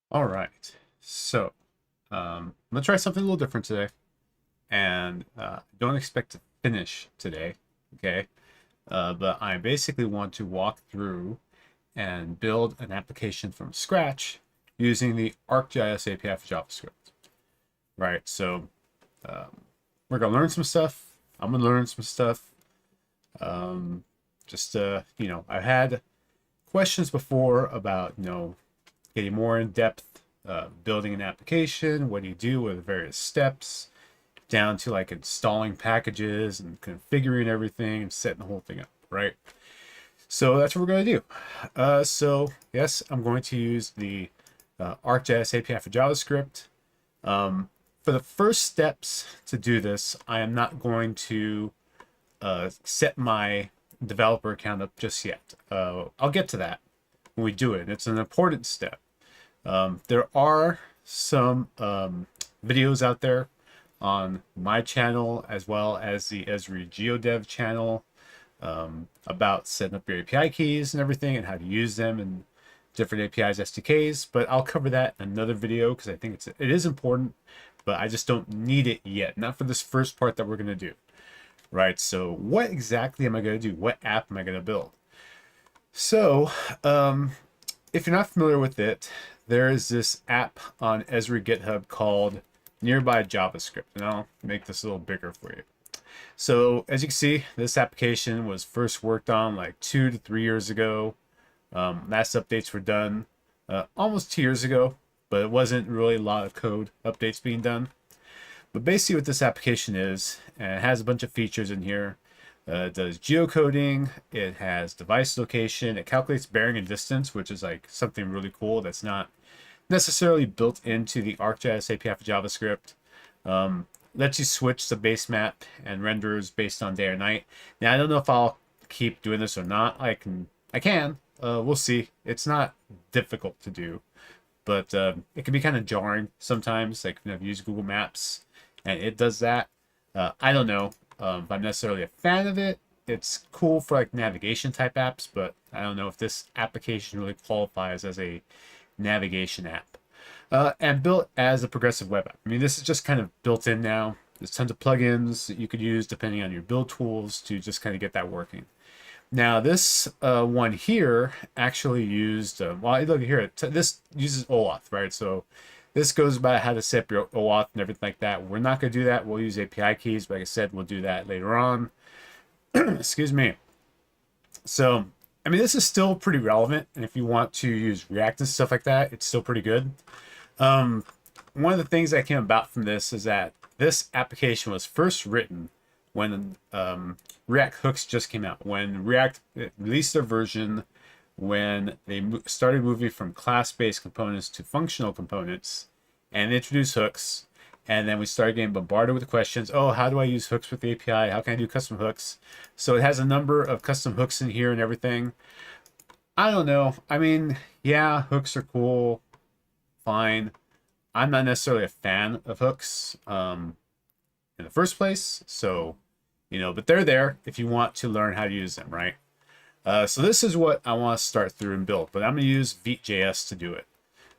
All right, so I'm gonna try something a little different today, and don't expect to finish today, okay? But I basically want to walk through and build an application from scratch using the ArcGIS API for JavaScript, right? So we're gonna learn some stuff. I'm gonna learn some stuff. Um, just I had questions before about getting more in depth, building an application. What do you do with various steps, down to like installing packages and configuring everything and setting the whole thing up, right? So that's what we're going to do. So yes, I'm going to use the ArcGIS API for JavaScript. For the first steps to do this, I am not going to set my developer account up just yet. I'll get to that when we do it. It's an important step. There are some videos out there on my channel as well as the Esri GeoDev channel about setting up your API keys and everything and how to use them and different APIs, SDKs. But I'll cover that in another video because I think it is important, but I just don't need it yet. Not for this first part that we're going to do. Right, so what exactly am I going to do? What app am I going to build? So, if you're not familiar with it, there is this app on Esri GitHub called Nearby JavaScript, and I'll make this a little bigger for you. So, as you can see, this application was first worked on like 2 to 3 years ago. Last updates were done almost 2 years ago, but it wasn't really a lot of code updates being done. But basically what this application is, and it has a bunch of features in here. It does geocoding, it has device location, it calculates bearing and distance, which is like something really cool that's not necessarily built into the ArcGIS API for JavaScript. Lets you switch the base map and renders based on day or night. Now I don't know if I'll keep doing this or not. I can. We'll see. It's not difficult to do, but it can be kind of jarring sometimes. Like if you use Google Maps and it does that. I don't know if I'm necessarily a fan of it. It's cool for like navigation type apps, but I don't know if this application really qualifies as a navigation app. And built as a progressive web app. I mean, this is just kind of built in now. There's tons of plugins that you could use depending on your build tools to just kind of get that working. Now, this one here actually used, well, look here, this uses OAuth, right? So this goes about how to set up your OAuth and everything like that. We're not going to do that. We'll use API keys, but like I said, we'll do that later on. Excuse me. So, I mean, this is still pretty relevant. And if you want to use React and stuff like that, it's still pretty good. One of the things that came about from this is that this application was first written when React hooks just came out. When React released their version, when they started moving from class-based components to functional components and introduced hooks. And then we started getting bombarded with questions. Oh, how do I use hooks with the API? How can I do custom hooks? So it has a number of custom hooks in here and everything. I don't know. I mean, yeah, hooks are cool. Fine. I'm not necessarily a fan of hooks in the first place. So, but they're there if you want to learn how to use them, right? So this is what I want to start through and build, but I'm going to use Vite.js to do it,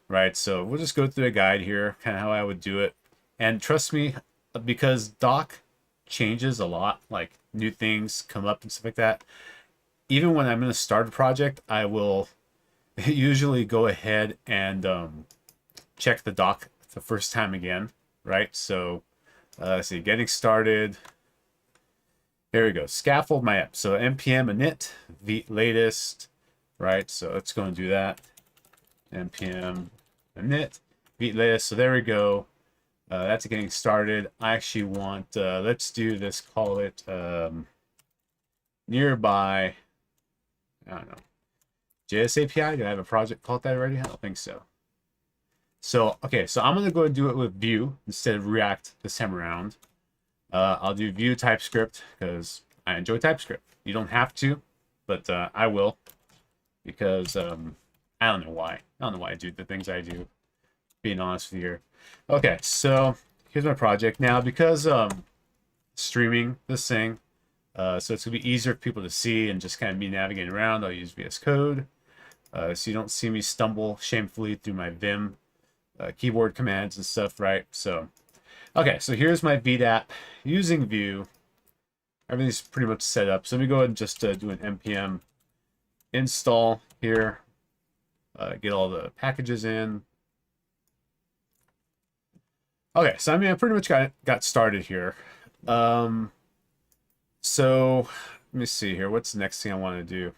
right? So we'll just go through a guide here, kind of how I would do it. And trust me, because Doc changes a lot, like new things come up and stuff like that. Even when I'm going to start a project, I will usually go ahead and check the doc the first time again, right? So let's see, getting started. Here we go. Scaffold my app. So npm init the latest, right? So let's go and do that. npm init the latest. So there we go. That's getting started. I actually want, let's do this, call it nearby, I don't know, JS API. Do I have a project called that already? I don't think so. So, okay, so I'm going to go and do it with Vue instead of React this time around. I'll do Vue TypeScript because I enjoy TypeScript. You don't have to, but I will because I don't know why. I don't know why I do the things I do, being honest with you here. Okay, so here's my project. Now, because streaming this thing, so it's going to be easier for people to see and just kind of me navigating around, I'll use VS Code. So you don't see me stumble shamefully through my Vim keyboard commands and stuff, right? So, okay, so here's my Vite app using Vue. Everything's pretty much set up. So let me go ahead and just do an npm install here. Get all the packages in. Okay, so I mean, I pretty much got started here. So let me see here. What's the next thing I want to do?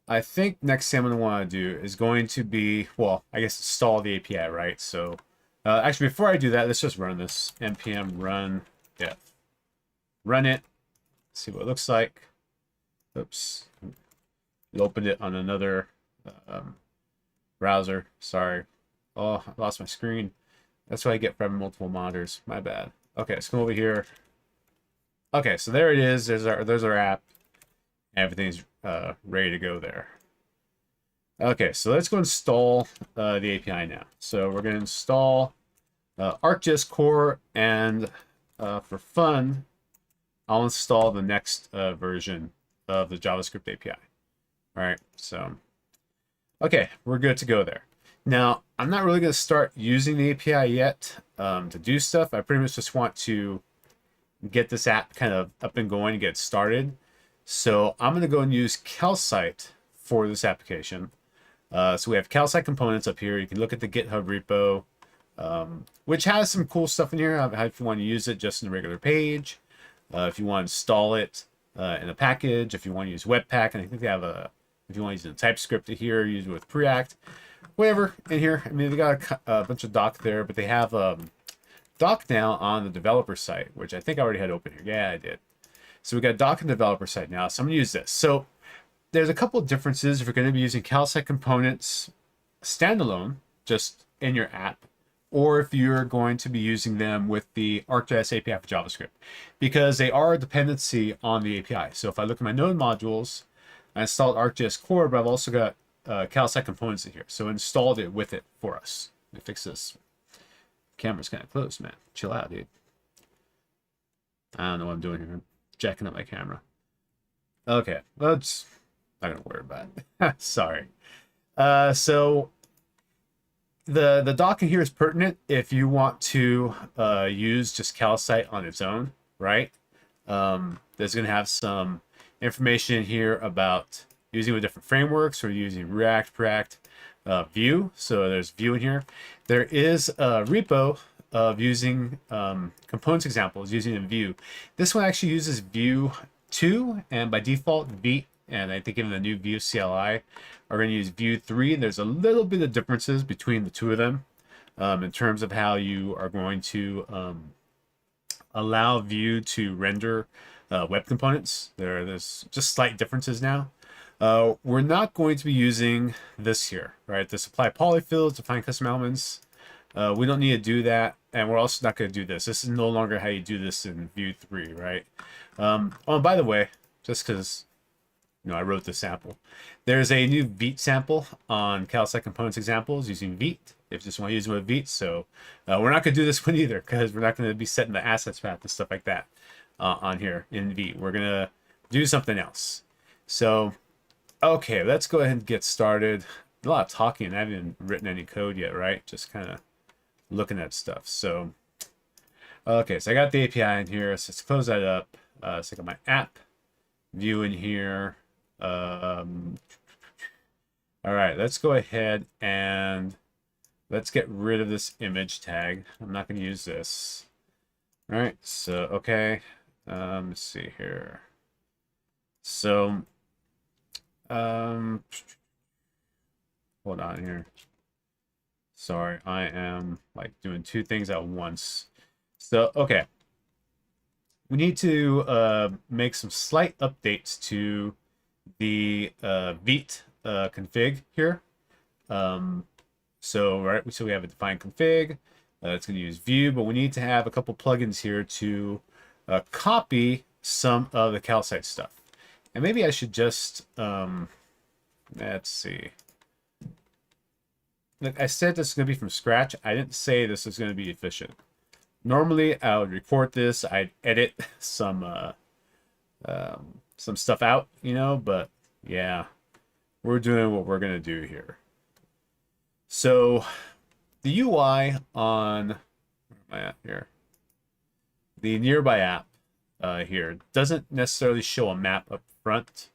I think next thing I'm going to want to do is going to be, well, I guess install the API, right? So actually, before I do that, let's just run this npm run def. Run it. See what it looks like. Oops. It opened it on another browser. Sorry. Oh, I lost my screen. That's what I get from multiple monitors. My bad. Okay, let's come over here. Okay, so there it is. There's our app. Everything's ready to go there. Okay, so let's go install the API now. So we're going to install ArcGIS Core, and for fun, I'll install the next version of the JavaScript API. All right, so okay, we're good to go there. Now, I'm not really going to start using the API yet to do stuff. I pretty much just want to get this app kind of up and going and get started. So I'm going to go and use Calcite for this application. So we have Calcite components up here. You can look at the GitHub repo, which has some cool stuff in here. If you want to use it just in a regular page, if you want to install it in a package, if you want to use Webpack, and I think they have if you want to use a TypeScript here, use it with Preact, whatever in here. I mean, they got a bunch of doc there, but they have doc now on the developer site, which I think I already had open here. Yeah, I did. So we got doc and developer site now. So I'm going to use this. So there's a couple of differences if you're going to be using Calcite components standalone, just in your app, or if you're going to be using them with the ArcGIS API for JavaScript, because they are a dependency on the API. So if I look at my node modules, I installed ArcGIS Core, but I've also got Calcite components in here. So installed it with it for us. Let me fix this. Camera's kind of close, man. Chill out, dude. I don't know what I'm doing here. I'm jacking up my camera. Okay, let's not gonna worry about it. Sorry. So the doc in here is pertinent if you want to use just Calcite on its own, right? There's gonna have some information here about using with different frameworks or using React, Preact, Vue. So there's Vue in here. There is a repo of using components examples using in Vue. This one actually uses Vue 2, and by default Vite, and I think in the new Vue CLI are going to use Vue 3. There's a little bit of differences between the two of them in terms of how you are going to allow Vue to render web components. There's just slight differences now. We're not going to be using this here, right? The supply polyfills, define custom elements. We don't need to do that, and we're also not going to do this. This is no longer how you do this in Vue 3, right? Oh, by the way, just because I wrote the sample, there's a new Vite sample on Calcite components examples using Vite. If you just want to use it with Vite, so we're not going to do this one either because we're not going to be setting the assets path and stuff like that on here in Vite. We're going to do something else. So, okay, let's go ahead and get started. A lot of talking. I haven't even written any code yet, right? Just kind of looking at stuff. So, okay, so I got the API in here. So let's close that up. So I got my app view in here. All right, let's go ahead and let's get rid of this image tag. I'm not going to use this. All right, so, okay. Let's see here. So, hold on here. Sorry, I am like doing two things at once. So, okay. We need to make some slight updates to the Vite config here. So we have a defined config. It's going to use Vue, but we need to have a couple plugins here to copy some of the Calcite stuff. And maybe I should just let's see. Look, I said this is going to be from scratch. I didn't say this is going to be efficient. Normally, I would record this. I'd edit some stuff out, but yeah, we're doing what we're going to do here. So the UI on, where am I at here? The nearby app here doesn't necessarily show a map up front,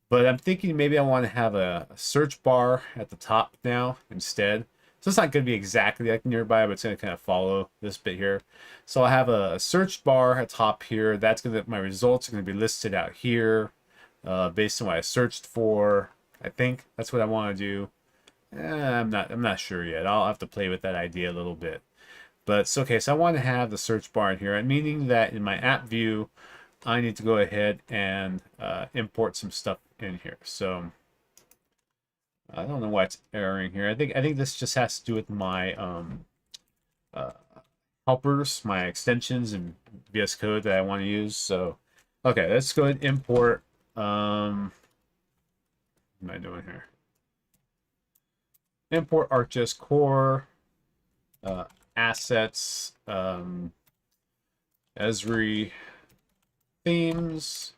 but I'm thinking maybe I want to have a search bar at the top now instead. So it's not going to be exactly like nearby, but it's going to kind of follow this bit here. So I have a search bar at top here. That's going to, my results are going to be listed out here based on what I searched for. I think that's what I want to do. I'm not sure yet. I'll have to play with that idea a little bit. But it's okay. So I want to have the search bar in here, meaning that in my app view, I need to go ahead and import some stuff in here. So I don't know why it's erroring here. I think this just has to do with my helpers, my extensions and VS Code that I want to use. So okay, let's go ahead and import. What am I doing here? Import ArcGIS core assets, Esri themes.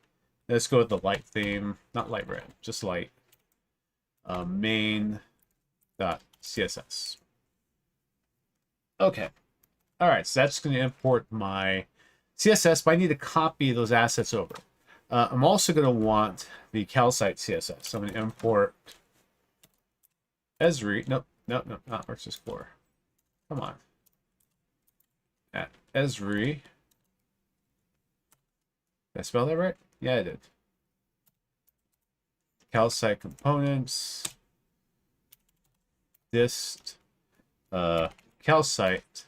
Let's go with the light theme, not light red, just light. Main.css. Okay. All right, so that's going to import my CSS, but I need to copy those assets over. I'm also going to want the calcite CSS. So I'm going to import Esri. Nope, not ArcGIS core. Come on. At Esri. Did I spell that right? Yeah, I did. Calcite components. Dist. Calcite.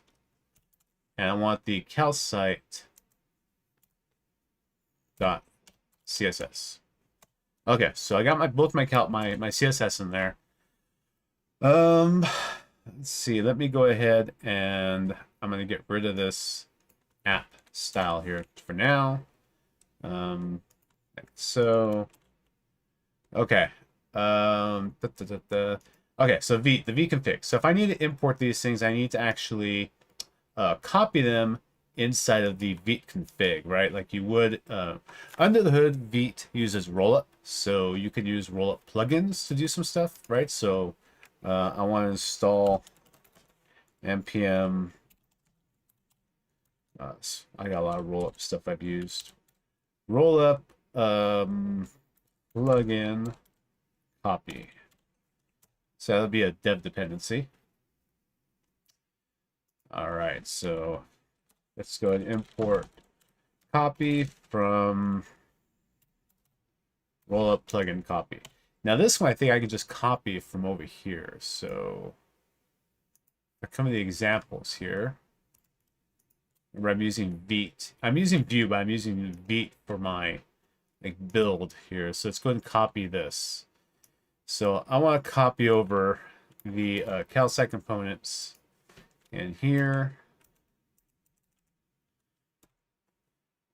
And I want the calcite dot CSS. Okay, so I got both my CSS in there. Let's see. Let me go ahead and I'm going to get rid of this app style here for now. Like so. Okay. Okay, so the vconfig. So if I need to import these things, I need to actually copy them inside of the vconfig, right? Like you would under the hood. Vite uses rollup, so you could use rollup plugins to do some stuff, right? So I want to install npm. I got a lot of rollup stuff I've used. Rollup plugin copy. So that'll be a dev dependency. All right, so let's go ahead and import copy from rollup plugin copy. Now this one I think I can just copy from over here. So I come to the examples here. Remember, I'm using Vite. I'm using Vue, but I'm using Vite for my build here. So let's go ahead and copy this. So I want to copy over the calcite components in here,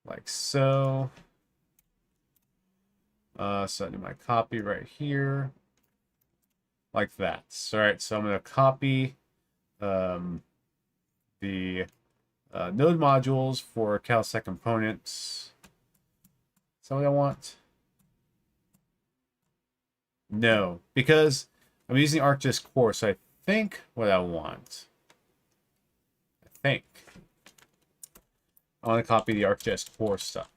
like so. So I do my copy right here, like that. So, all right, so I'm going to copy the node modules for calcite components. Is that what I want? No, because I'm using ArcGIS core, so I think what I want. I want to copy the ArcGIS core stuff.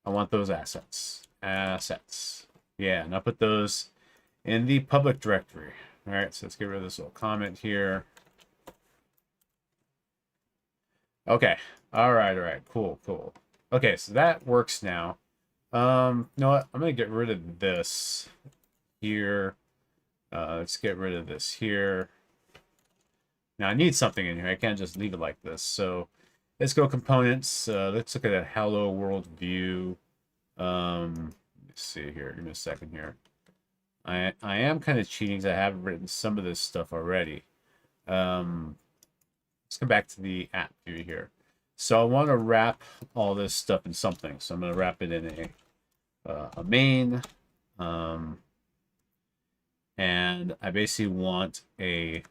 I want those assets. Yeah, and I'll put those in the public directory. All right, so let's get rid of this little comment here. Okay. All right. Cool. Okay, so that works now. You know what? I'm going to get rid of this here. Let's get rid of this here. Now I need something in here. I can't just leave it like this. So let's go components. Let's look at that hello world view. Let's see here. Give me a second here. I am kind of cheating because I have written some of this stuff already. Let's come back to the app view here. So I want to wrap all this stuff in something. So I'm going to wrap it in a main. And I basically want a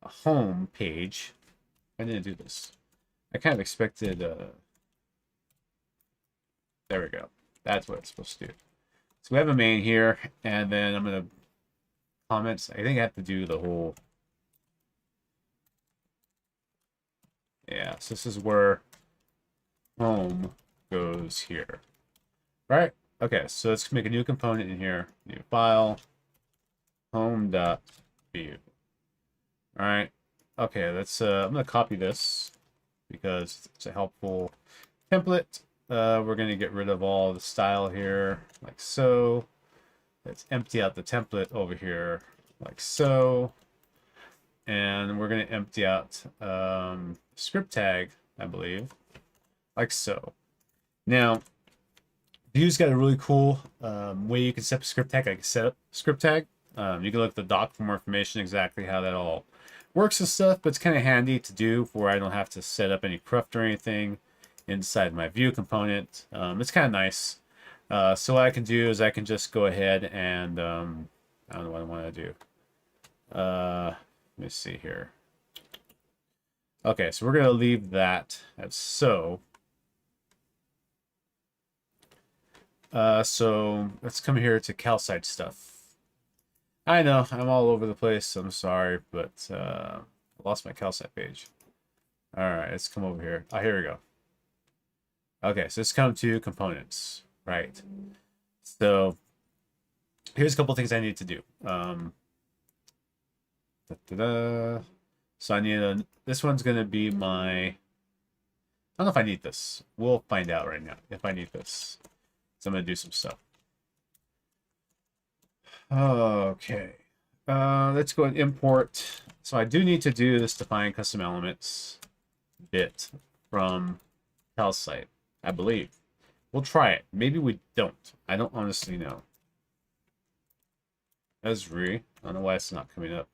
home page. I didn't do this. I kind of expected. There we go. That's what it's supposed to do. So we have a main here, and then I'm going to comments. I think I have to do the whole. Yeah, so this is where home goes here. Right? Okay, so let's make a new component in here. New file. Home.view. Alright. Okay, let's I'm gonna copy this because it's a helpful template. We're gonna get rid of all the style here, like so. Let's empty out the template over here, like so. And we're gonna empty out script tag, I believe, like so. Now, Vue's got a really cool way you can set up a script tag. I can set up script tag. You can look at the doc for more information exactly how that all works and stuff, but it's kind of handy to do where I don't have to set up any cruft or anything inside my Vue component. It's kind of nice. So what I can do is I can just go ahead and I don't know what I want to do. Let me see here. Okay, so we're going to leave that as so. So let's come here to calcite stuff. I know, I'm all over the place, so I'm sorry, but I lost my calcite page. Alright, let's come over here. Oh, here we go. Okay, so let's come to components. Right. So here's a couple things I need to do. So I need this one's going to be my... I don't know if I need this. We'll find out right now if I need this. So I'm going to do some stuff. Okay. Let's go and import. So I do need to do this define custom elements bit from calcite, I believe. We'll try it. Maybe we don't. I don't honestly know. Esri. I don't know why it's not coming up.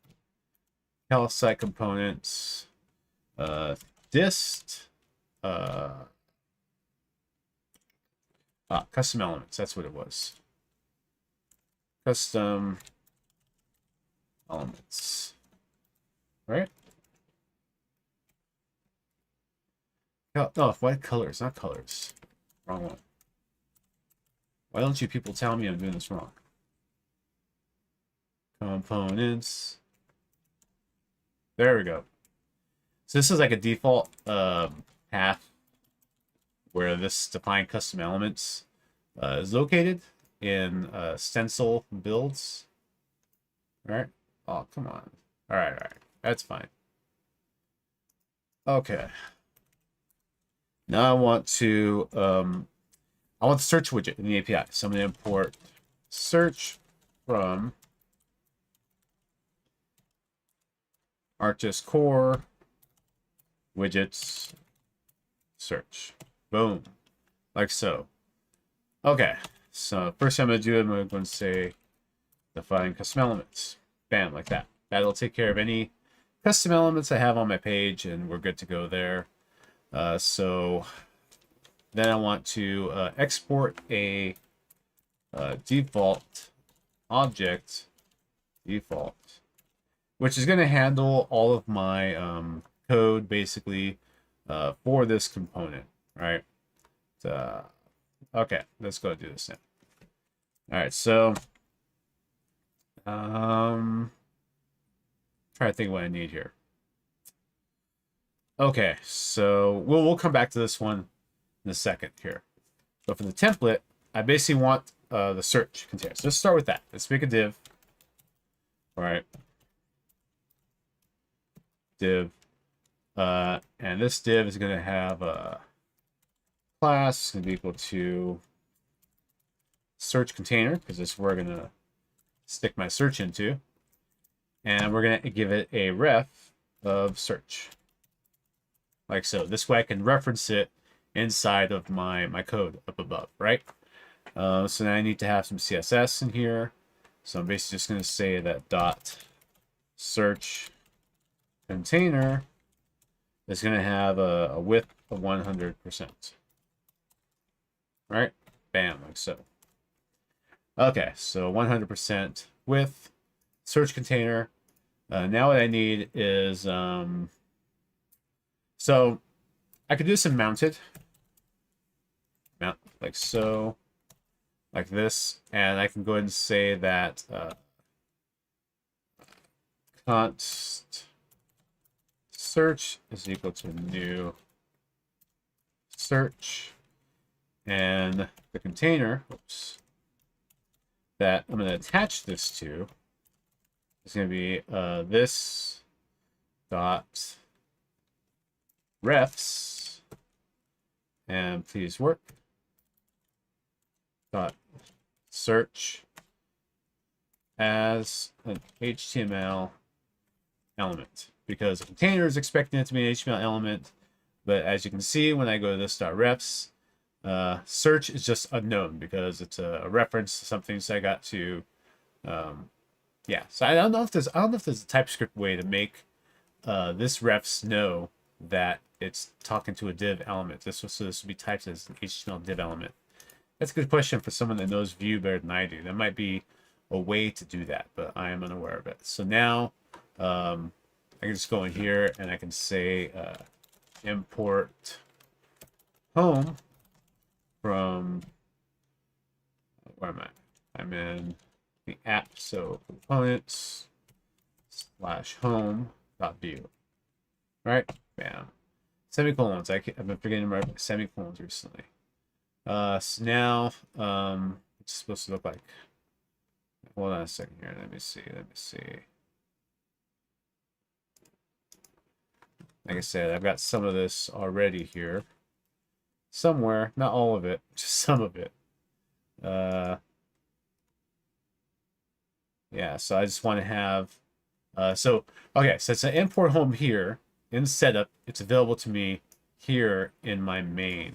Calcite components. Dist. Custom elements. That's what it was. Custom elements. Right? Oh, white colors, not colors. Wrong one. Why don't you people tell me I'm doing this wrong? Components. There we go. So this is like a default path where this define custom elements is located in stencil builds. All right. Oh, come on. All right. That's fine. Okay. Now I want to the search widget in the API. So I'm going to import search from ArcGIS core widgets search. Boom. Like so. Okay. So first I'm going to do, I'm going to say define custom elements. Bam, like that. That'll take care of any custom elements I have on my page, and we're good to go there. So then I want to export a default object, which is going to handle all of my code basically for this component, right? Okay, let's go do this now. All right, so try to think what I need here. Okay, so we'll come back to this one in a second here. But for the template, I basically want the search container. So let's start with that. Let's make a div. All right. Div. And this div is going to have a class. It's going to be equal to search container, because this is where I'm going to stick my search into. And we're going to give it a ref of search. Like so. This way I can reference it inside of my code up above, right? So now I need to have some CSS in here. So I'm basically just going to say that dot search container is going to have a width of 100%. Right? Bam, like so. Okay, so 100% width, search container. Now what I need is, so I could do some mounted. Mount like so, like this, and I can go ahead and say that const search is equal to new search, and the container, oops, that I'm going to attach this to is going to be this dot refs, and please work dot search as an HTML element, because the container is expecting it to be an HTML element. But as you can see, when I go to this .refs, search is just unknown because it's a reference to something. So I got to, yeah. So I don't know if there's a TypeScript way to make this refs know that it's talking to a div element. This would be typed as an HTML div element. That's a good question for someone that knows Vue better than I do. There might be a way to do that, but I am unaware of it. So now I can just go in here and I can say import home from, where am I? I'm in the app, so components / home.view. Right? Bam. Semicolons. I've been forgetting my semicolons recently. So now it's supposed to look like, hold on a second here. Let me see. Like I said, I've got some of this already here. Somewhere, not all of it, just some of it. Yeah, so I just want to have, okay, so it's an import home here in setup. It's available to me here in my main.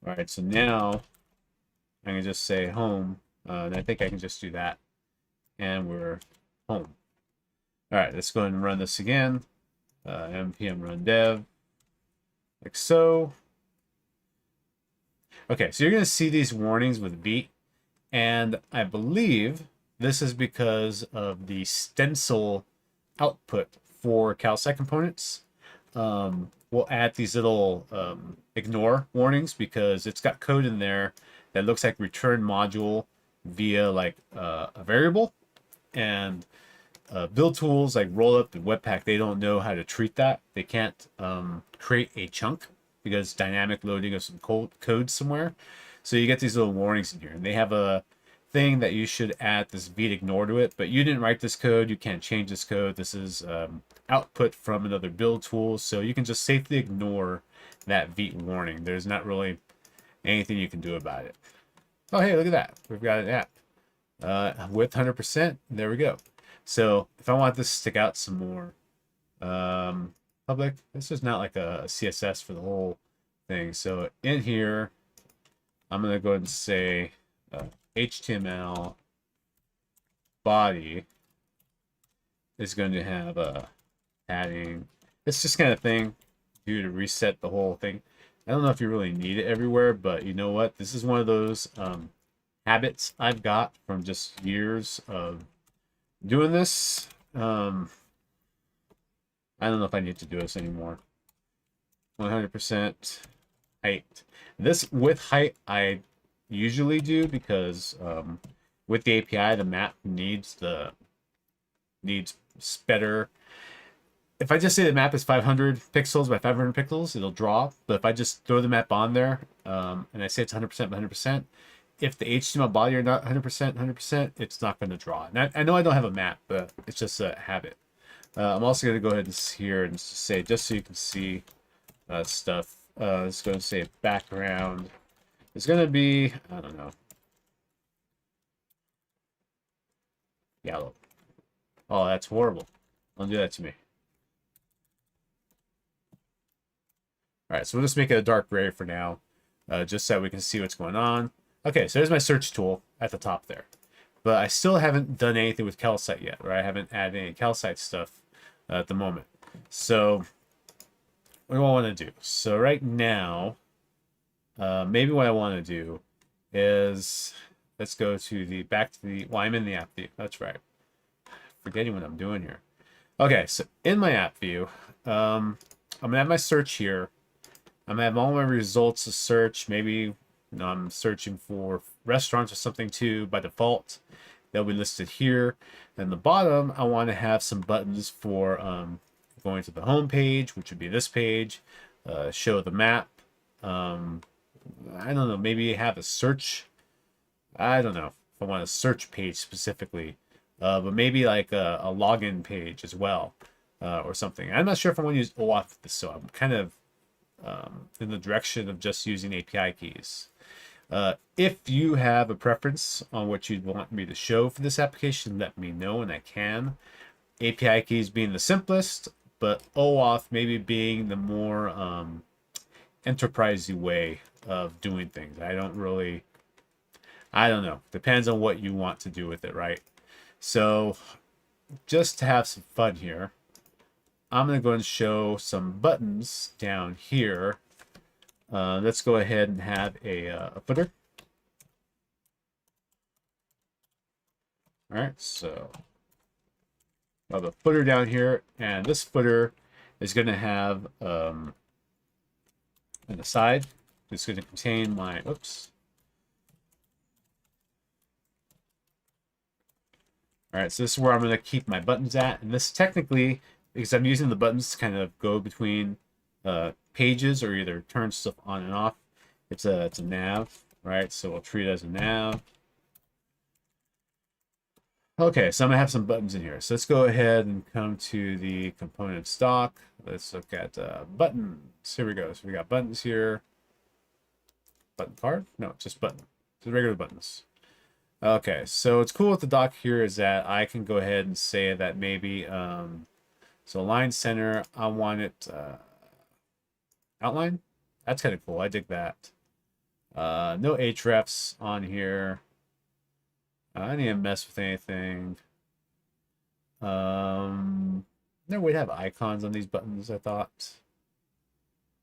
All right, so now I can just say home, and I think I can just do that, and we're home. All right, let's go ahead and run this again. npm run dev, like so. Okay, so you're going to see these warnings with beat, and I believe this is because of the stencil output for calcite components. We'll add these little ignore warnings because it's got code in there that looks like return module via like a variable, and build tools like Rollup and Webpack, they don't know how to treat that. They can't create a chunk because dynamic loading of some code somewhere. So you get these little warnings in here, and they have a thing that you should add this beat ignore to it, but you didn't write this code. You can't change this code. This is output from another build tool, so you can just safely ignore that beat warning. There's not really anything you can do about it. Oh, hey, look at that. We've got an app with 100%. There we go. So if I want this to stick out some more, public, this is not like a CSS for the whole thing. So in here, I'm going to go ahead and say HTML body is going to have a padding. It's just kind of thing due to reset the whole thing. I don't know if you really need it everywhere, but you know what? This is one of those habits I've got from just years of doing this. I don't know if I need to do this anymore. 100% height. This with height I usually do because with the API the map needs better. If I just say the map is 500 pixels by 500 pixels, it'll draw. But if I just throw the map on there and I say it's 100% by 100%, if the HTML body are not 100%, it's not going to draw. And I know I don't have a map, but it's just a habit. I'm also going to go ahead and here and just say, just so you can see stuff, it's going to say background. It's going to be, I don't know, yellow. Oh, that's horrible. Don't do that to me. All right, so we'll just make it a dark gray for now, just so we can see what's going on. Okay, so there's my search tool at the top there. But I still haven't done anything with calcite yet, or I haven't added any calcite stuff at the moment. So what do I want to do? So right now, maybe what I want to do is, let's go to the, back to the, well, I'm in the app view. That's right. Forgetting what I'm doing here. Okay, so in my app view, I'm going to have my search here. I'm going to have all my results to search. Maybe I'm searching for restaurants or something too by default. They'll be listed here. And the bottom, I want to have some buttons for going to the home page, which would be this page, show the map. I don't know, maybe have a search. I don't know if I want a search page specifically, but maybe like a login page as well, or something. I'm not sure if I want to use OAuth for this, so I'm kind of in the direction of just using API keys. If you have a preference on what you'd want me to show for this application, let me know and I can. API keys being the simplest, but OAuth maybe being the more enterprisey way of doing things. I don't know. Depends on what you want to do with it, right? So just to have some fun here, I'm going to go and show some buttons down here. Let's go ahead and have a footer. All right, so I have a footer down here, and this footer is going to have an aside. It's going to contain my, oops. All right, so this is where I'm going to keep my buttons at. And this technically, because I'm using the buttons to kind of go between pages or either turn stuff on and off, it's a nav, right? So we'll treat it as a nav. Okay, so I'm gonna have some buttons in here. So let's go ahead and come to the component stock. Let's look at buttons. Here we go. So we got buttons here. Button card? No, just button. Just regular buttons. Okay, so what's cool with the dock here is that I can go ahead and say that maybe, so line center, I want it outline. That's kind of cool. I dig that. No hrefs on here. I didn't even mess with anything. There would have icons on these buttons, I thought.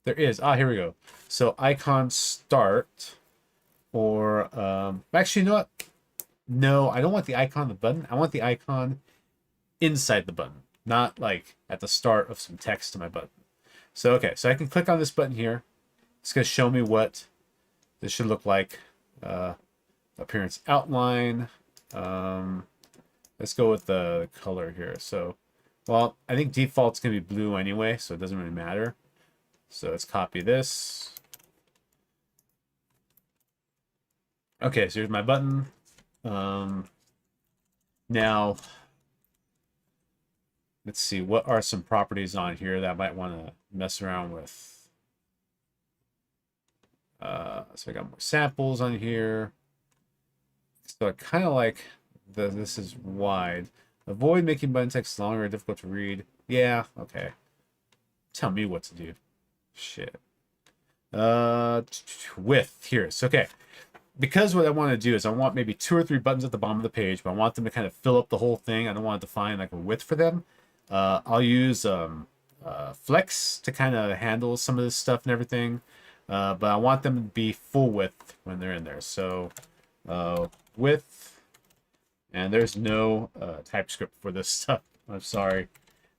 There is. Ah, here we go. So icon start, or actually, you know what? No, I don't want the icon on the button. I want the icon inside the button, not like at the start of some text to my button. So okay, so I can click on this button here. It's going to show me what this should look like. Appearance outline. Let's go with the color here. So, well, I think default's going to be blue anyway, so it doesn't really matter. So let's copy this. Okay, so here's my button. Now, let's see, what are some properties on here that I might want to mess around with? So I got more samples on here. So I kind of like this is wide. Avoid making button text longer or difficult to read. Yeah, okay. Tell me what to do. Shit. Width here. So okay. Because what I want to do is I want maybe 2 or 3 buttons at the bottom of the page, but I want them to kind of fill up the whole thing. I don't want to define like a width for them. I'll use flex to kind of handle some of this stuff and everything. But I want them to be full width when they're in there. So width, and there's no TypeScript for this stuff. I'm sorry,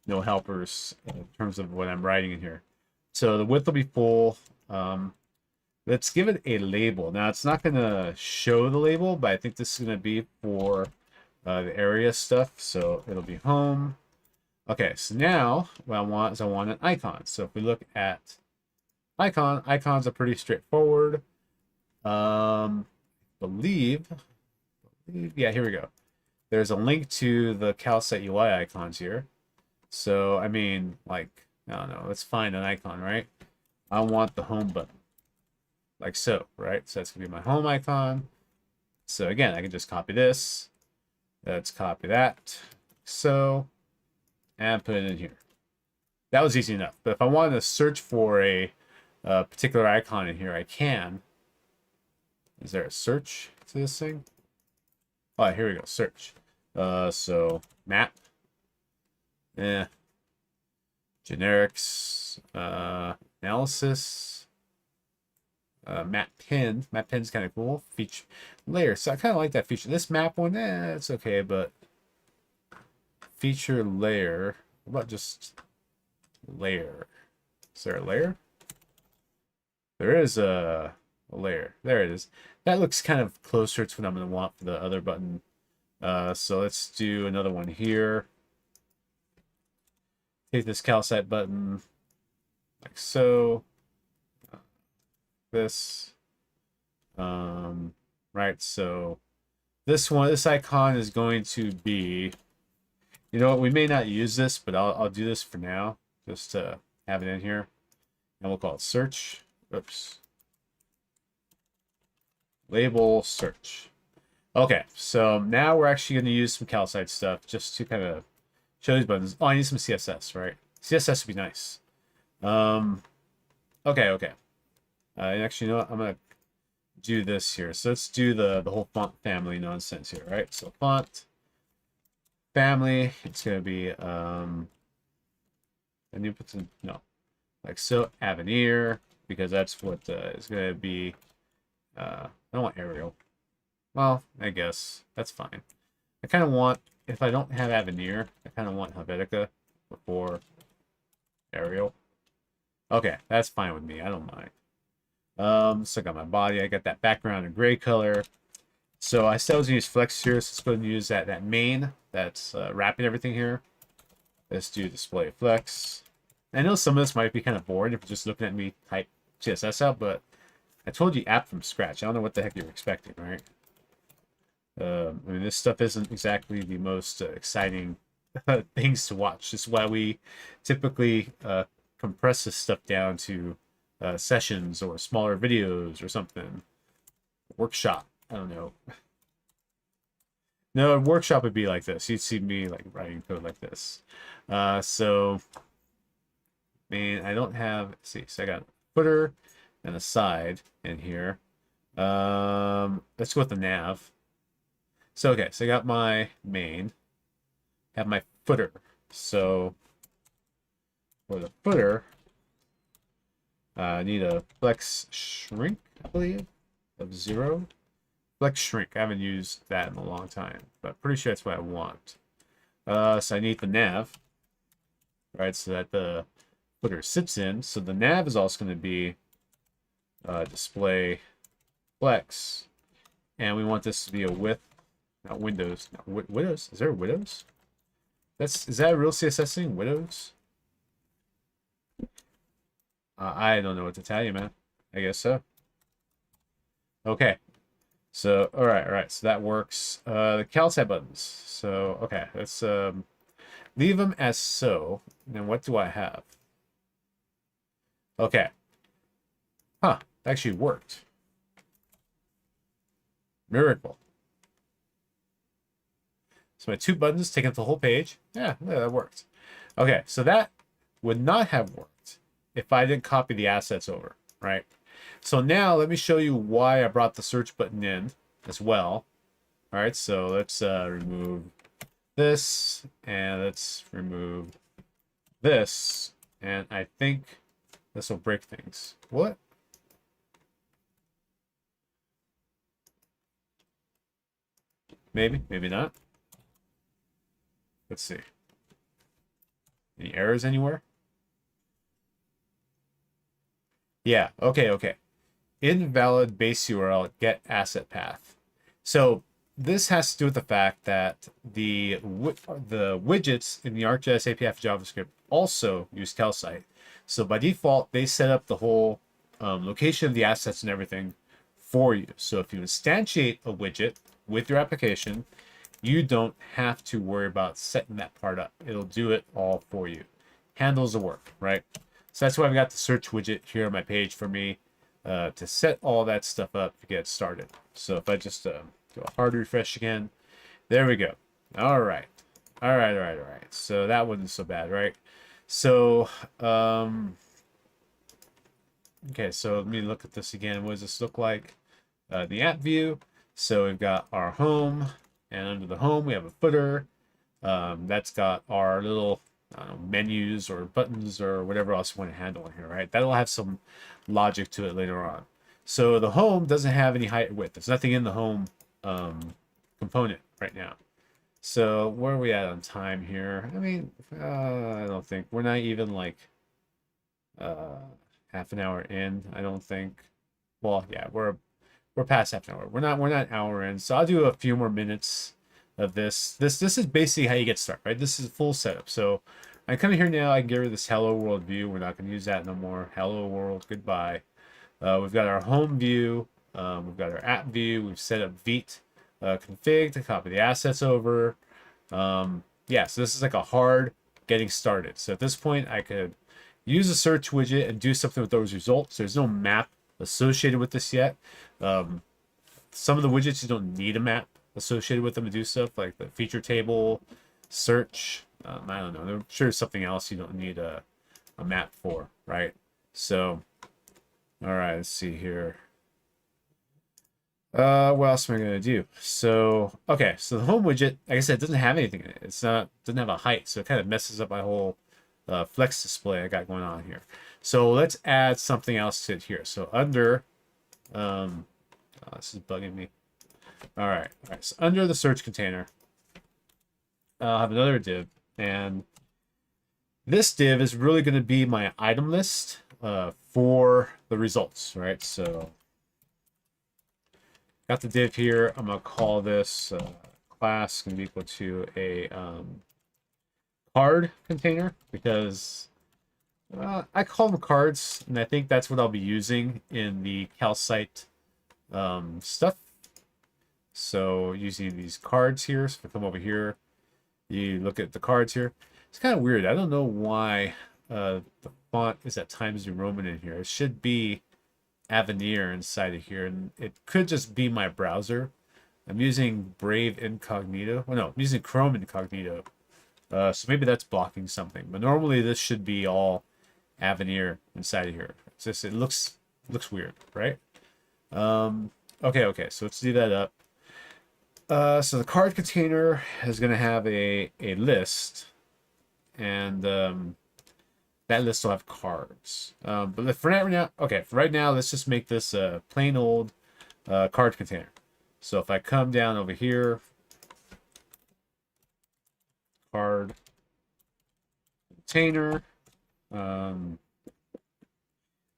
no helpers in terms of what I'm writing in here. So the width will be full. Let's give it a label. Now it's not going to show the label, but I think this is going to be for the area stuff. So it'll be home. Okay, so now what I want is I want an icon. So if we look at icons are pretty straightforward. Believe, yeah, here we go. There's a link to the CalSite UI icons here. So, I mean, like, I don't know, let's find an icon, right? I want the home button. Like so, right? So that's going to be my home icon. So again, I can just copy this. Let's copy that. So, and put it in here. That was easy enough. But if I wanted to search for a particular icon in here, I can. Is there a search to this thing? Oh, here we go. Search. So map. Generics. Analysis. Map pin. Map pin's kind of cool. Feature layer. So I kind of like that feature. This map one, it's okay, but feature layer. What about just layer? Is there a layer? There is a layer. There it is. That looks kind of closer to what I'm going to want for the other button. So let's do another one here. Take this calcite button like so. This. Right, so this icon is going to be, you know what, we may not use this, but I'll do this for now, just to have it in here. And we'll call it search. Oops. Label search. Okay, so now we're actually going to use some calcite stuff just to kind of show these buttons. Oh, I need some CSS, right? CSS would be nice. Okay. Actually, you know what? I'm going to do this here. So let's do the whole font family nonsense here, right? So font family, it's going to be, and you put some, no, like so, Avenir, because that's what is going to be, I don't want Arial. Well, I guess that's fine. I kind of want, if I don't have Avenir, I kind of want Helvetica before Arial. Okay, that's fine with me. I don't mind. So I got my body. I got that background in gray color. So I still was going to use flex here. So let's go and use that main that's wrapping everything here. Let's do display flex. I know some of this might be kind of boring if you're just looking at me type CSS out, but I told you app from scratch. I don't know what the heck you're expecting, right? I mean, this stuff isn't exactly the most exciting things to watch. This is why we typically compress this stuff down to sessions or smaller videos or something. Workshop. I don't know. No, a workshop would be like this. You'd see me like writing code like this. So, man, I don't have. Let's see, so I got a footer and a side in here. Let's go with the nav. So okay, so I got my main. Have my footer. So for the footer, I need a flex shrink, I believe, of 0. Flex shrink. I haven't used that in a long time, but pretty sure that's what I want. So I need the nav, right? So that the footer sits in. So the nav is also going to be display flex, and we want this to be a width, not windows. Not widows. Is there widows? Is that a real CSS thing? Widows? I don't know what to tell you, man. I guess so. Okay. So, all right. So that works. The calcite buttons. So, okay. Let's leave them as so. And then what do I have? Okay. Huh. That actually worked. Miracle. So my 2 buttons taking up the whole page. Yeah, that worked. Okay, so that would not have worked if I didn't copy the assets over, right? So now let me show you why I brought the search button in as well. All right, so let's remove this, and let's remove this, and I think this will break things. What? Maybe, maybe not. Let's see. Any errors anywhere? Yeah, okay. Invalid base URL get asset path. So this has to do with the fact that the widgets in the ArcGIS API for JavaScript also use calcite. So by default, they set up the whole location of the assets and everything for you. So if you instantiate a widget with your application, you don't have to worry about setting that part up. It'll do it all for you. Handles the work, right? So that's why I've got the search widget here on my page for me to set all that stuff up to get started. So if I just do a hard refresh again, there we go. All right. So that wasn't so bad, right? So, okay, so let me look at this again. What does this look like? The app view. So we've got our home, and under the home, we have a footer. That's got our little menus or buttons or whatever else you want to handle in here, right? That'll have some logic to it later on. So the home doesn't have any height or width. There's nothing in the home component right now. So where are we at on time here? I mean, I don't think we're not even like half an hour in. I don't think. Well, yeah, we're past half an hour. We're not an hour in. So I'll do a few more minutes of this. This is basically how you get started, right? This is full setup. So I come here now, I can get rid of this hello world view. We're not going to use that no more. Hello world, goodbye. We've got our home view. We've got our app view. We've set up Vite config to copy the assets over. Yeah, so this is like a hard getting started. So at this point, I could use a search widget and do something with those results. There's no map associated with this yet. Some of the widgets, you don't need a map associated with them to do stuff, like the feature table, search. I don't know. I'm sure there's something else you don't need a map for, right? So, all right, let's see here. What else am I gonna do? So, okay, so the home widget, like I said, doesn't have anything in it. Doesn't have a height, so it kind of messes up my whole flex display I got going on here. So let's add something else to it here. So under, this is bugging me. All right, so under the search container, I'll have another div, and this div is really going to be my item list for the results, right? So got the div here. I'm going to call this class going to be equal to a card container, because I call them cards, and I think that's what I'll be using in the calcite stuff. So using these cards here, so if I come over here, you look at the cards here. It's kind of weird. I don't know why the font is at Times New Roman in here. It should be Avenir inside of here, and it could just be my browser. I'm using Brave Incognito. Well, no, I'm using Chrome Incognito. So maybe that's blocking something. But normally this should be all Avenir inside of here. It's just, it looks weird, right? Okay. So let's do that up. So the card container is going to have a list, and that list will have cards. But for right now, let's just make this a plain old card container. So if I come down over here, card container, I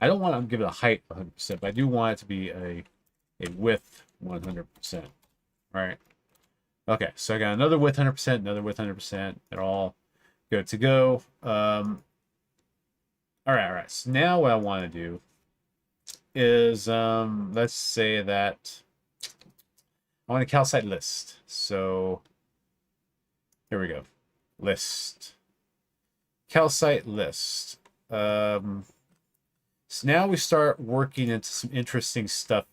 don't want to give it a height 100%, but I do want it to be a width 100%. Right. Okay, so I got another width 100%, another width 100%. They're all good to go. All right. So now what I want to do is, let's say that I want a calcite list. So here we go. List. Calcite list. So now we start working into some interesting stuff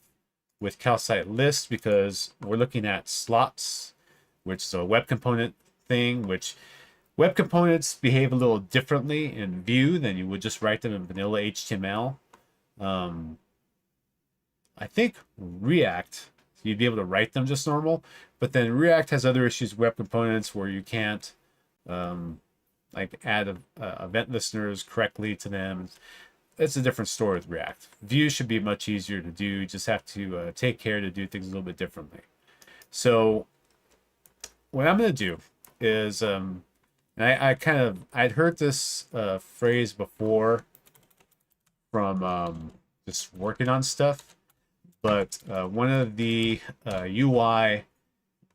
with calcite list, because we're looking at slots, which is a web component thing, which web components behave a little differently in Vue than you would just write them in vanilla HTML. I think React, you'd be able to write them just normal, but then React has other issues with web components where you can't like add event listeners correctly to them. It's a different story with React. Vue should be much easier to do. You just have to take care to do things a little bit differently. So what I'm going to do is, I'd heard this phrase before from just working on stuff, but one of the UI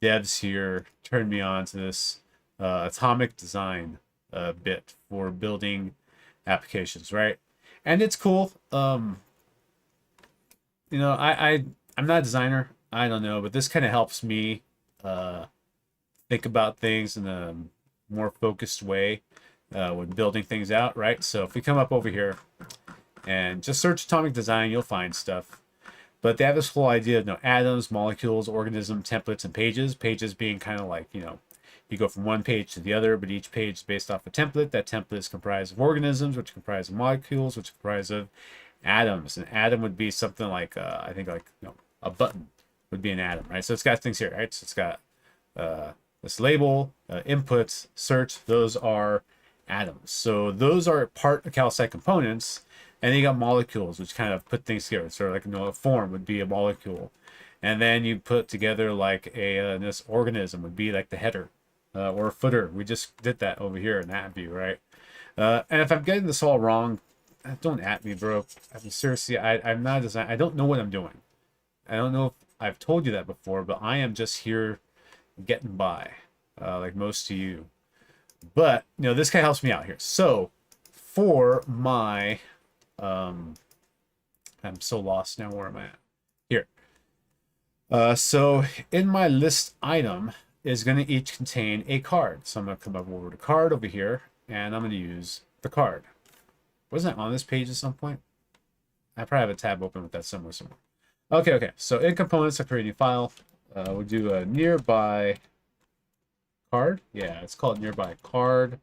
devs here turned me on to this atomic design bit for building applications, right? And it's cool. I'm not a designer. I don't know, but this kind of helps me think about things in a more focused way when building things out, right? So if we come up over here and just search atomic design, you'll find stuff. But they have this whole idea of atoms, molecules, organisms, templates, and pages. Pages being kind of like, you go from one page to the other, but each page is based off a template. That template is comprised of organisms, which comprise of molecules, which comprise of atoms. An atom would be something like, I think like, a button would be an atom, right? So it's got things here, right? So it's got this label, inputs, search, those are atoms. So those are part of calcite components. And then you got molecules, which kind of put things together. So like, a form would be a molecule. And then you put together like this organism would be like the header. Or a footer. We just did that over here in that view, right? And if I'm getting this all wrong, don't at me, bro. I mean, seriously, I'm not a designer. I don't know what I'm doing. I don't know if I've told you that before, but I am just here getting by, like most of you. But, you know, this kind of helps me out here. So, for my, I'm so lost now. Where am I at? Here. So, in my list item is going to each contain a card. So, I'm going to come up over to card over here, and I'm going to use the card. Wasn't it on this page at some point? I probably have a tab open with that somewhere. Okay. So, in components, I create a new file. We'll do a nearby card. Yeah, it's called nearby card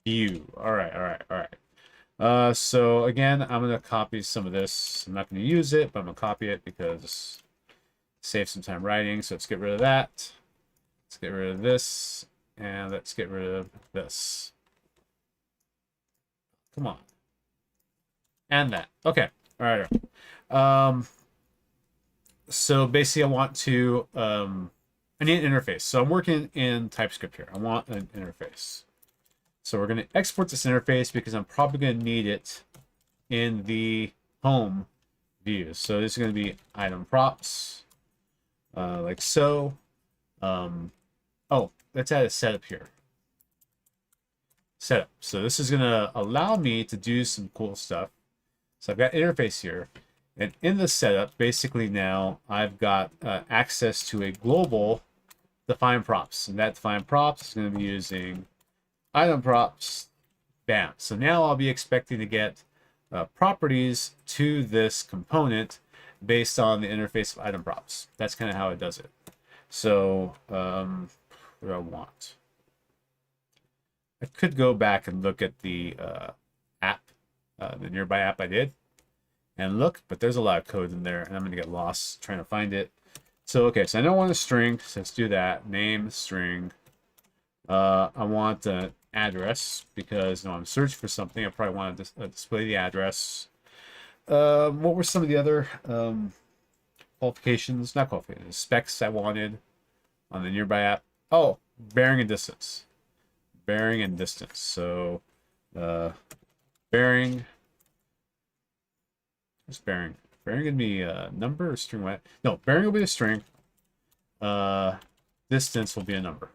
view. All right. So again, I'm gonna copy some of this. I'm not gonna use it, but I'm gonna copy it because save some time writing. So let's get rid of that. Let's get rid of this, and let's get rid of this. Come on. And that. Okay. All right. So basically, I want to I need an interface. So I'm working in TypeScript here. I want an interface. So we're going to export this interface because I'm probably going to need it in the home view. So this is going to be item props, like so. Oh, let's add a setup here. Setup. So this is going to allow me to do some cool stuff. So I've got interface here. And in the setup, basically now I've got access to a global define props. And that define props is going to be using item props. Bam. So now I'll be expecting to get properties to this component based on the interface of item props. That's kind of how it does it. So what do I want? I could go back and look at the app, the nearby app I did, and look, but there's a lot of code in there, and I'm going to get lost trying to find it. So, okay, so I don't want a string, so let's do that. Name, string. I want an address, because I'm searching for something. I probably want to display the address. What were some of the other qualifications? Not qualifications, specs I wanted on the nearby app. Oh, bearing and distance. Bearing and distance. So, bearing. What's bearing? Bearing gonna be a number or string? No, bearing will be a string. Distance will be a number.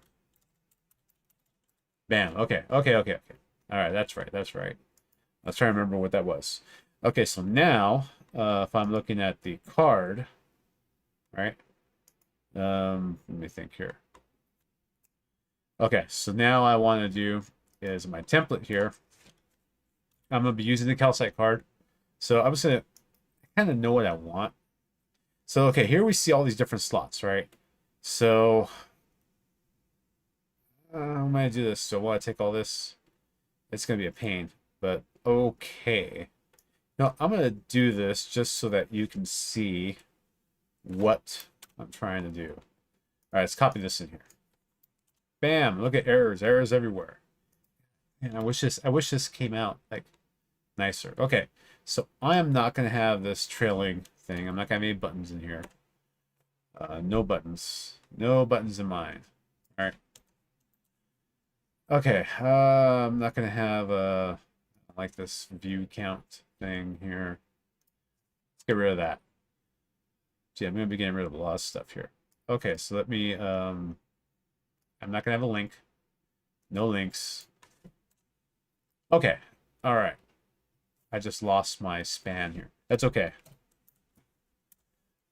Bam. Okay. All right, that's right. I was trying to remember what that was. Okay, so now if I'm looking at the card, right? Let me think here. Okay, so now I want to do is my template here. I'm gonna be using the calcite card. So I'm just gonna kind of know what I want. So okay, here we see all these different slots, right? So I'm gonna do this. So while I take all this, it's gonna be a pain, but okay. Now I'm gonna do this just so that you can see what I'm trying to do. All right, let's copy this in here. Bam! Look at errors everywhere. And I wish this came out like nicer. Okay, so I am not gonna have this trailing thing. I'm not gonna have any buttons in here. No buttons in mine. All right. Okay, I'm not gonna have like this view count thing here. Let's get rid of that. Gee, I'm gonna be getting rid of a lot of stuff here. Okay, so let me I'm not gonna have a link. No links. Okay, all right. I just lost my span here. That's okay.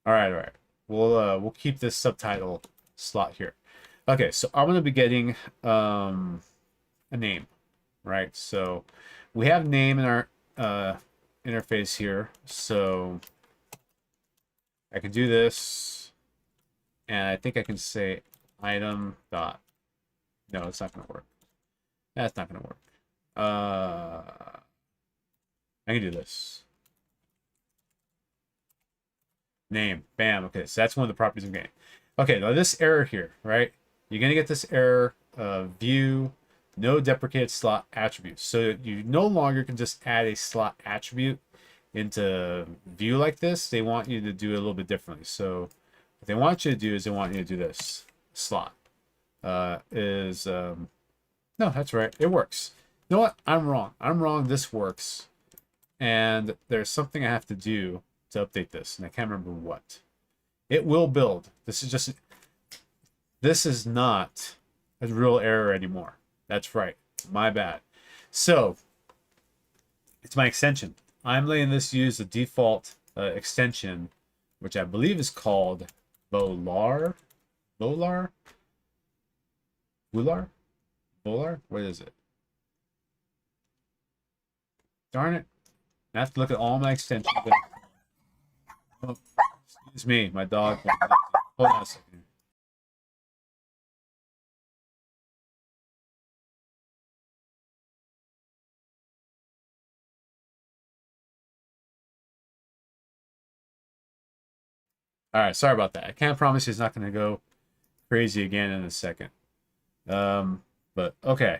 All right. We'll keep this subtitle slot here. Okay, so I'm gonna be getting a name, right? So we have name in our interface here. So I can do this, and I think I can say item dot. No, it's not gonna work. That's not gonna work. I can do this. Name. Bam. Okay, so that's one of the properties I'm getting. Okay, now this error here, right? You're gonna get this error view no deprecated slot attributes. So you no longer can just add a slot attribute into view like this. They want you to do it a little bit differently. So what they want you to do is they want you to do this slot. No, that's right. It works. You know what? I'm wrong. This works. And there's something I have to do to update this, and I can't remember what. It will build. This is just this is not a real error anymore. That's right. My bad. So it's my extension. I'm letting this use the default extension, which I believe is called Volar. Volar? Volar? Volar? What is it? Darn it. I have to look at all my extensions. Oh, excuse me, my dog. Hold on a second. All right, sorry about that. I can't promise he's not going to go crazy again in a second. But okay.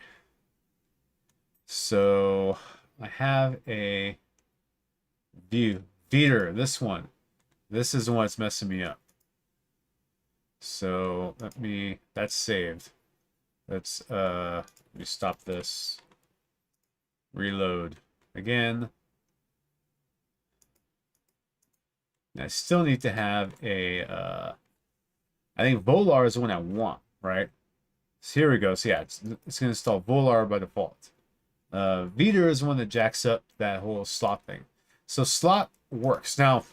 So I have a view feeder. This one. This is the one that's messing me up. So that's saved. Let me stop this. Reload again. I still need to have a, I think Volar is the one I want, right? So here we go. So yeah, it's going to install Volar by default. Veder is the one that jacks up that whole slot thing. So slot works. Now,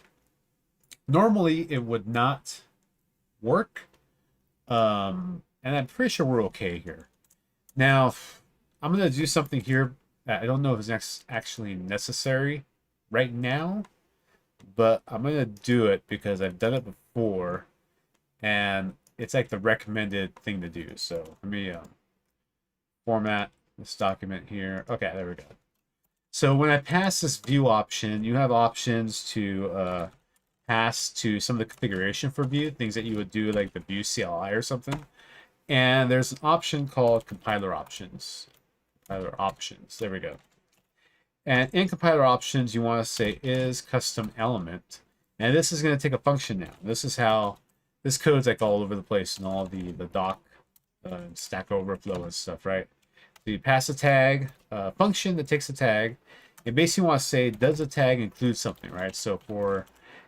normally it would not work. And I'm pretty sure we're okay here. Now, I'm going to do something here. I don't know if it's actually necessary right now, but I'm going to do it because I've done it before and it's like the recommended thing to do. So let me format this document here. Okay, there we go. So when I pass this view option, you have options to pass to some of the configuration for view, things that you would do like the view CLI or something. And there's an option called compiler options. Compiler options, there we go. And in compiler options, you want to say is custom element. And this is going to take a function now. This is how this code's like all over the place and all the doc, Stack Overflow and stuff, right? So you pass a tag, function that takes a tag. And basically want to say, does the tag include something, right? So for